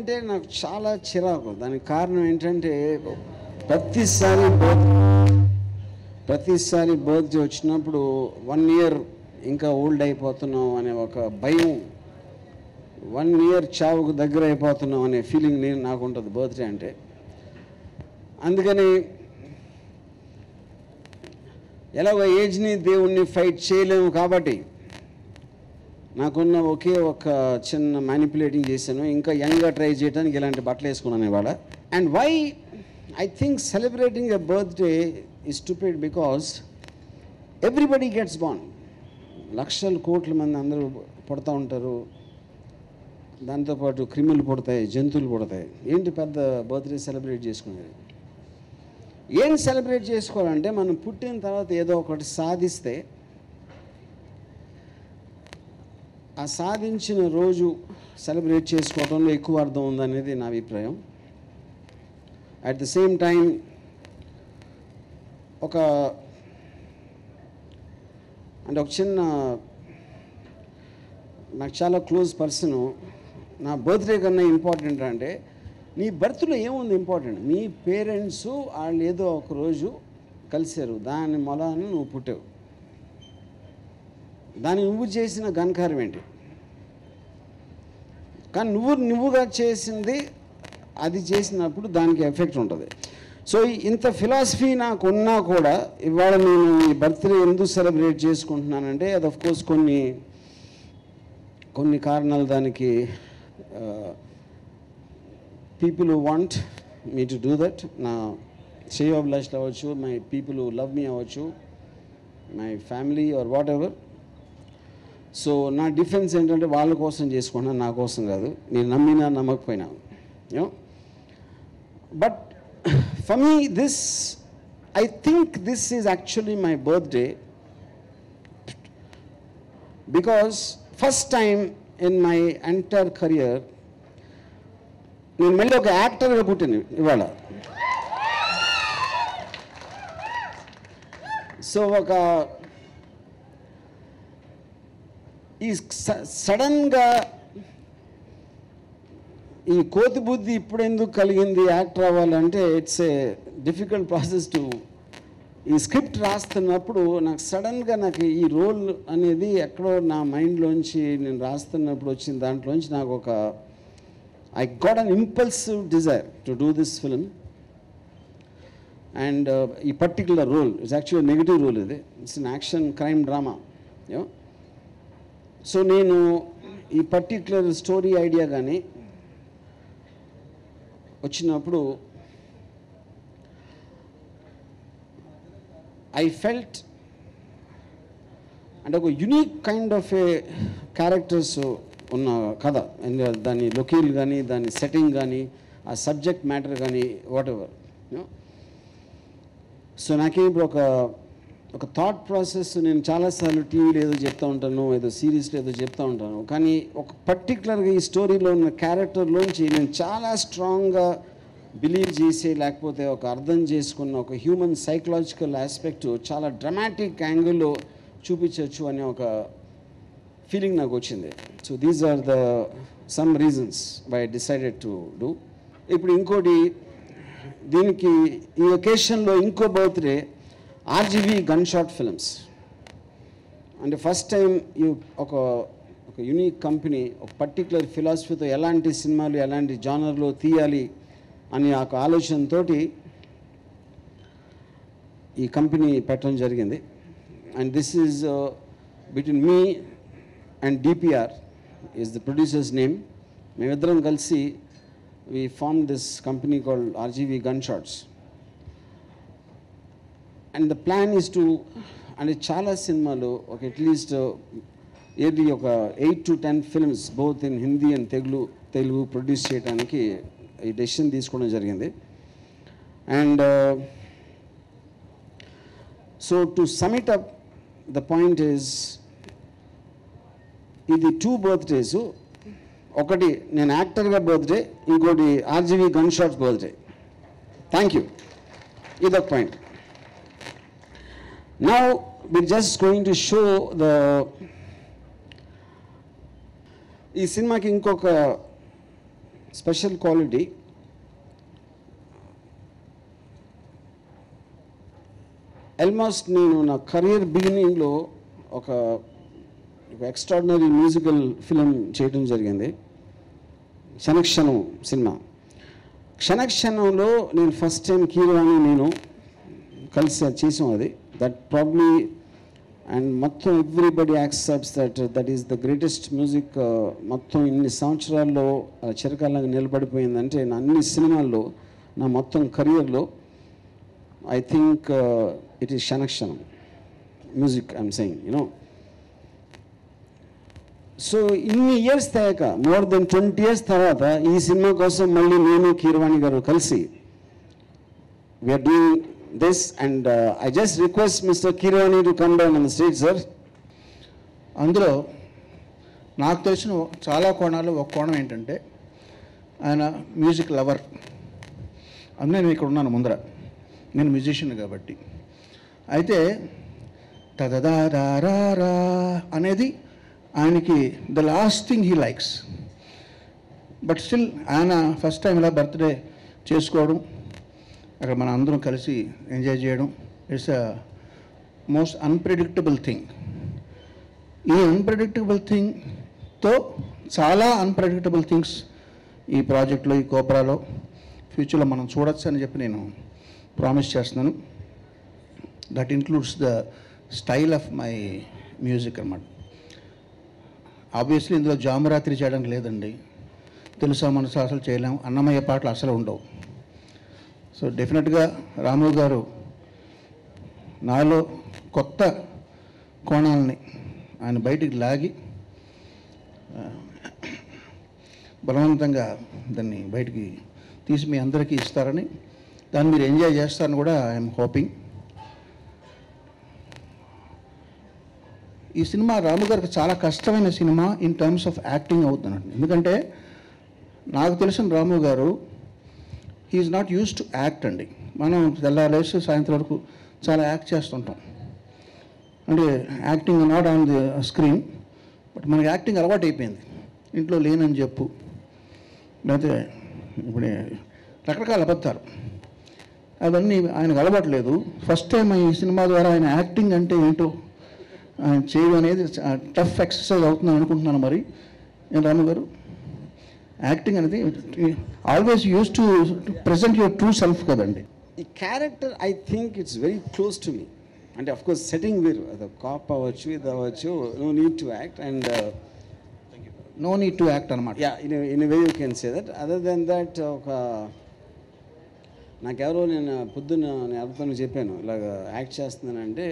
అంటే నాకు చాలా చిరాకు. దానికి కారణం ఏంటంటే ప్రతిసారి బర్త్డే వచ్చినప్పుడు 1 year ఇంకా ఓల్డ్ అయిపోతున్నాం అనే ఒక భయం, 1 year చావుకు దగ్గర అయిపోతున్నాం అనే ఫీలింగ్ నాకు ఉంటుంది బర్త్డే అంటే. అందుకని ఎలాగో ఏజ్ని దేవుణ్ణి ఫైట్ చేయలేము కాబట్టి నాకున్న ఒకే ఒక చిన్న మ్యానిపులేటింగ్ చేశాను. ఇంకా యంగ్గా ట్రై చేయడానికి ఇలాంటి బట్టలు వేసుకున్నాను ఇవాళ. And why I think celebrating a birthday is stupid because everybody gets born. లక్షల కోట్ల మంది అందరూ పుడతా ఉంటారు. దాంతోపాటు క్రిములు పుడతాయి, జంతువులు పుడతాయి. ఏంటి పెద్ద బర్త్డే సెలబ్రేట్ చేసుకునేది? ఏం సెలబ్రేట్ చేసుకోవాలంటే మనం పుట్టిన తర్వాత ఏదో ఒకటి సాధిస్తే ఆ సాధించిన రోజు సెలబ్రేట్ చేసుకోవడంలో ఎక్కువ అర్థం ఉందనేది నా అభిప్రాయం. అట్ ద సేమ్ టైం ఒక చిన్న నాకు చాలా క్లోజ్ పర్సను నా బర్త్డే కన్నా ఇంపార్టెంట్ అంటే, నీ బర్త్లో ఏముంది ఇంపార్టెంట్? మీ పేరెంట్స్ వాళ్ళు ఏదో ఒక రోజు కలిశారు, దాని మొలాన్ని నువ్వు పుట్టావు. దాన్ని నువ్వు చేసిన ఘనకార్యం ఏంటి? కానీ నువ్వుగా చేసింది అది చేసినప్పుడు దానికి ఎఫెక్ట్ ఉంటుంది. సో ఇంత ఫిలాసఫీ నాకు ఉన్నా కూడా ఇవాళ నేను ఈ బర్త్డే ఎందుకు సెలబ్రేట్ చేసుకుంటున్నానంటే, అది ఆఫ్కోర్స్ కొన్ని కారణాలు దానికి. People who want me to do that, నా శ్రేయోభిలాషులు అవ్వచ్చు, my people who love me అవ్వచ్చు, my family or whatever so. సో నా డిఫెన్స్ ఏంటంటే వాళ్ళ కోసం చేసుకుంటున్నాను, నా కోసం కాదు. మీరు నమ్మినా నమ్మకపోయినా. But for me I think this is actually my birthday because first time in my entire career నేను మళ్ళీ ఒక యాక్టర్గా పుట్టాను ఇవాళ. సో ఈ సడన్గా ఈ కోతి బుద్ధి ఇప్పుడు ఎందుకు కలిగింది యాక్టర్ అవ్వాలంటే, it's a difficult process to. ఈ స్క్రిప్ట్ రాస్తున్నప్పుడు నాకు సడన్గా ఈ రోల్ అనేది ఎక్కడో నా మైండ్లోంచి నేను రాస్తున్నప్పుడు వచ్చిన దాంట్లోంచి నాకు I got an impulsive desire to do this film, and a particular role is actually a negative role. It's an action crime drama. So నేను ఈ పర్టిక్యులర్ స్టోరీ ఐడియా కానీ వచ్చినప్పుడు ఐ ఫెల్ట్ అంటే ఒక unique kind of A characters ఉన్న కథ. దాని locale కానీ, దాని సెట్టింగ్ కానీ, ఆ సబ్జెక్ట్ మ్యాటర్ కానీ, వాట్ ఎవర్. సో నాకేం ఇప్పుడు ఒక థాట్ ప్రాసెస్, నేను చాలాసార్లు టీవీలో ఏదో చెప్తూ ఉంటాను, ఏదో సిరీస్లో ఏదో చెప్తూ ఉంటాను, కానీ ఒక పర్టికులర్గా ఈ స్టోరీలో ఉన్న క్యారెక్టర్లోంచి నేను చాలా స్ట్రాంగ్గా బిలీవ్ చేసే, లేకపోతే ఒక అర్థం చేసుకున్న ఒక హ్యూమన్ సైకలాజికల్ ఆస్పెక్ట్ చాలా డ్రమాటిక్ యాంగిల్లో చూపించవచ్చు అనే ఒక ఫీలింగ్ నాకు వచ్చింది. So these are some reasons why I decided to do. ఇప్పుడు ఇంకోటి, దీనికి ఈ ఒకేషన్లో ఇంకో birthday RGV gun shot films. అంటే ఫస్ట్ టైం ఒక యూనిక్ కంపెనీ ఒక పర్టికులర్ ఫిలాసఫీతో ఎలాంటి సినిమాలు ఎలాంటి జానర్లో తీయాలి అనే ఒక ఆలోచనతో ఈ కంపెనీ పెట్టడం జరిగింది. And this is between me and DPR is the producer's name. మేమిద్దరం కలిసి we formed this company called RGV Gunshots. And the plan is to, అంటే చాలా సినిమాలు at least yearly 8 to 10 films both in Hindi and Telugu produce చేయడానికి ఈ decision తీసుకోవడం జరిగింది. And so to some it up, the point is ఇది 2 birthdays. ఒకటి నేను యాక్టర్గా బర్త్డే, ఇంకోటి RGV Gunshots birthday. Thank you. ఇదొక point. Now we're just going to show ఈ సినిమాకి ఇంకొక స్పెషల్ క్వాలిటీ. ఆల్మోస్ట్ నేను నా కెరీర్ బిగినింగ్లో ఒక ఎక్స్ట్రాడినరీ మ్యూజికల్ ఫిలిం చేయడం జరిగింది, క్షణక్షణం సినిమా. క్షణక్షణంలో నేను ఫస్ట్ టైం కీరవాణి నేను కలిసి చేసాం అది. దట్ ప్రాబ్లీ అండ్ మొత్తం everybody accepts that is the greatest music. మొత్తం ఇన్ని సంవత్సరాల్లో చిరకాలంగా నిలబడిపోయిందంటే నా అన్ని సినిమాల్లో, నా మొత్తం కెరియర్లో I think it is Kshana Kshanam music I'm saying you know. So ఇన్ని ఇయర్స్ తర్వాత, మోర్ దెన్ 20 years తర్వాత ఈ సినిమా కోసం మళ్ళీ నేను కీరవాణి గారు కలిసి we're doing this. And I just request mister Keeravani to come down on the stage sir. అందులో నాకు తెలిసిన చాలా కోణాలు ఒక కోణం ఏంటంటే ఆయన మ్యూజిక్ లవర్. అందులో నేను ఇక్కడ ఉన్నాను ముందర, నేను మ్యూజిషియన్ కాబట్టి. అయితే తదదారా అనేది ఆయనకి the last thing he likes. But still ఆయన ఫస్ట్ టైం ఇలా బర్త్డే చేసుకోవడం, అక్కడ మన అందరం కలిసి ఎంజాయ్ చేయడం, it's a most unpredictable thing. ఈ అన్ప్రెడిక్టబుల్ థింగ్తో చాలా అన్ప్రెడిక్టబుల్ థింగ్స్ ఈ ప్రాజెక్ట్లో, ఈ కోబ్రాలో ఫ్యూచర్లో మనం చూడొచ్చు అని చెప్పి నేను ప్రామిస్ చేస్తున్నాను. That includes the style of my music అన్నమాట. ఆబ్వియస్లీ ఇందులో జామరాత్రి చేయడానికి లేదండి, తెలుసా మనసు అసలు చేయలేము, అన్నమయ్య పాటలు అసలు ఉండవు. సో డెఫినెట్గా రాము గారు నాలో కొత్త కోణాలని ఆయన బయటికి లాగి బలవంతంగా దాన్ని బయటికి తీసి మీ అందరికీ ఇస్తారని, దాన్ని మీరు ఎంజాయ్ చేస్తారని కూడా ఐఎమ్ హోపింగ్. ఈ సినిమా రాము గారికి చాలా కష్టమైన cinema in terms of acting అవుతుందండి. ఎందుకంటే నాకు తెలిసిన Ramu garu he's not use to act అండి. మనం తెల్లారేసి సాయంత్రం వరకు చాలా యాక్ట్ చేస్తుంటాం, అంటే acting not on the screen. But మనకి యాక్టింగ్ అలవాటు అయిపోయింది, ఇంట్లో లేనని చెప్పు, లేకపోతే ఇప్పుడు రకరకాల అబద్ధాలు, అవన్నీ ఆయనకు అలవాట్లేదు. ఫస్ట్ టైం ఈ సినిమా ద్వారా ఆయన యాక్టింగ్ అంటే ఏంటో ఆయన చేయడం అనేది టఫ్ ఎక్సర్సైజ్ అవుతుందని అనుకుంటున్నాను. మరి ఏం రాము గారు, యాక్టింగ్ అనేది always use to present your true self కదండి. ఈ character I think it's very close to me. అంటే అఫ్ కోర్స్ సెట్టింగ్ వేరు, అది కాప్ అవ్వచ్చు, ఇది అవ్వచ్చు, no need to act and no need to act అనమాట. Yeah, in way you can say that. Other than that ఒక నాకెవరో నేను పొద్దున్న నేను అర్థం చెప్పాను ఇలాగ యాక్ట్ చేస్తున్నానంటే,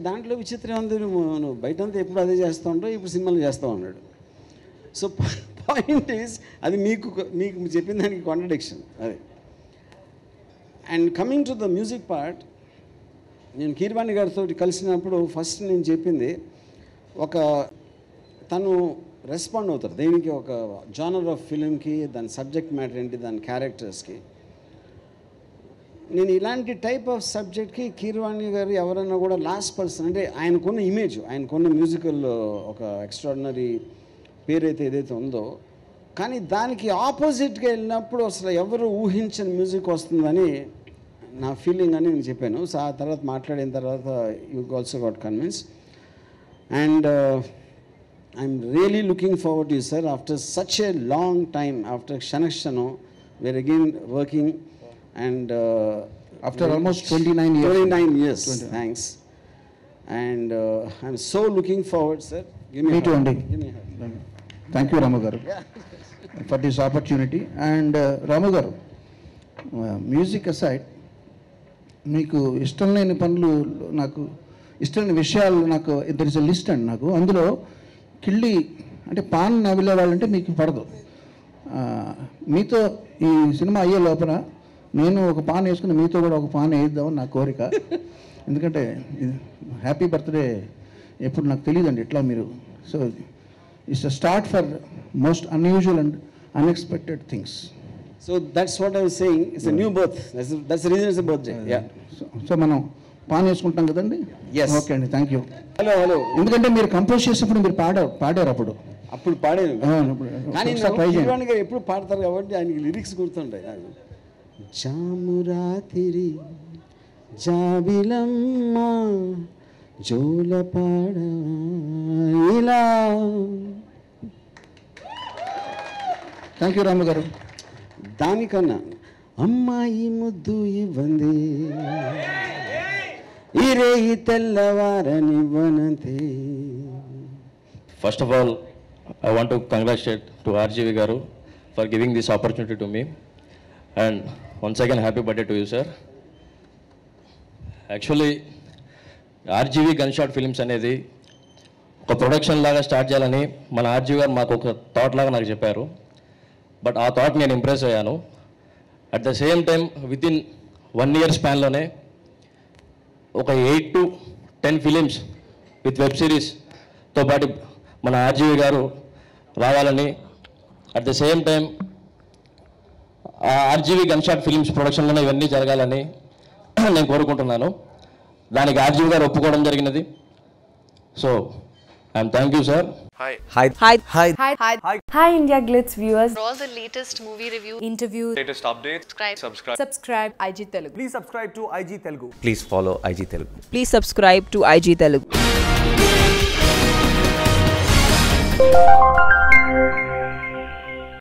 దాంట్లో విచిత్రం ఉంది, నువ్వు బయటంతా ఎప్పుడు అదే చేస్తూ ఉంటావు, ఇప్పుడు సినిమాలు చేస్తూ ఉన్నాడు. సో పాయింట్ ఈజ్ అది మీకు చెప్పిన దానికి కాంట్రడిక్షన్ అది. And coming to the music part, నేను కీరవాణి గారితో కలిసినప్పుడు ఫస్ట్ నేను చెప్పింది, ఒక తను రెస్పాండ్ అవుతారు దేనికి, ఒక జానర్ ఆఫ్ ఫిలింకి, దాని సబ్జెక్ట్ మ్యాటర్ ఏంటి, దాని క్యారెక్టర్స్కి. నేను ఇలాంటి టైప్ ఆఫ్ సబ్జెక్ట్కి కీరవాణి గారు ఎవరైనా కూడా లాస్ట్ పర్సన్, అంటే ఆయనకున్న ఇమేజ్, ఆయనకున్న మ్యూజికల్ ఒక ఎక్స్ట్రాడినరీ పేరైతే ఏదైతే ఉందో, కానీ దానికి ఆపోజిట్గా వెళ్ళినప్పుడు అసలు ఎవరు ఊహించని మ్యూజిక్ వస్తుందని నా ఫీలింగ్ అని నేను చెప్పాను. సో ఆ తర్వాత మాట్లాడిన తర్వాత you also got convince. And I'm really looking forward to you sir. After such a long time, after Kshana Kshanam we're again working. And after almost 29 years. Thanks. And I'm so looking forward, sir. Me too, Andy. Thank you, Ramu garu, for this opportunity. And Ramu garu, music aside, మీకు ఇష్టం లేని పనులు, నాకు ఇష్టం లేని విషయాలు, నాకు there is a list అండి. నాకు అందులో కిళ్ళి అంటే పాన్ నవ్విలే వాళ్ళంటే మీకు పడదు. మీతో ఈ సినిమా అయ్యే లోపల నేను ఒక పాన్ వేసుకుని మీతో కూడా ఒక పాన్ వేయిద్దామని నా కోరిక. ఎందుకంటే హ్యాపీ బర్త్డే ఎప్పుడు నాకు తెలియదండి ఎట్లా మీరు. So it's a start for most unusual and unexpected things. So that's what I was saying, it's a new birth, that's the reason it's a birthday. Yeah, so మనం pan వేసుకుంటాం కదండి. Yes. Okay అండి, thank you. Hello. ఎందుకంటే మీరు compose చేసినప్పుడు మీరు పాడారు అప్పుడు అప్పుడు పాడాను అవును, ఇప్పుడు కానీ ఒకసారి try చేయండి. హీరోయిన్గా ఎప్పుడు పాడతారు కాబట్టి ఆయనకి లిరిక్స్ గుర్తుంటాయి నాకు. జామురాతిరి జాబిలమ్మ జోలపాడ ఇలా. థ్యాంక్ యూ రాము గారు. దానికన్నా అమ్మాయి ముద్దు ఇవ్వంది ఈ రేయి తెల్లవారనివ్వనంతే. First of all, I want to congratulate to RGV Garu for giving this opportunity to me. And once again, happy birthday to you, sir. Actually, RGV Gunshot Films అనేది ఒక ప్రొడక్షన్ లాగా start చేయాలని మన RGV గారు మాకు ఒక thought లాగా నాకు చెప్పారు. బట్ ఆ థాట్ నేను ఇంప్రెస్ అయ్యాను. At the same time within 1 year స్పాన్లోనే ఒక 8 to 10 ఫిలిమ్స్ విత్ వెబ్ సిరీస్తో పాటు మన RGV గారు రావాలని, అట్ ద సేమ్ టైం ఆ RGV గన్షాట్ ఫిలిమ్స్ ప్రొడక్షన్లోనే ఇవన్నీ జరగాలని నేను కోరుకుంటున్నాను. దానికి RGV గారు ఒప్పుకోవడం జరిగినది. So I'm thank you sir. Hi India Glitz viewers. For all the latest movie reviews, Interviews, latest updates, subscribe IG Telugu. Please subscribe to IG Telugu. Please follow IG Telugu. Please subscribe to IG Telugu.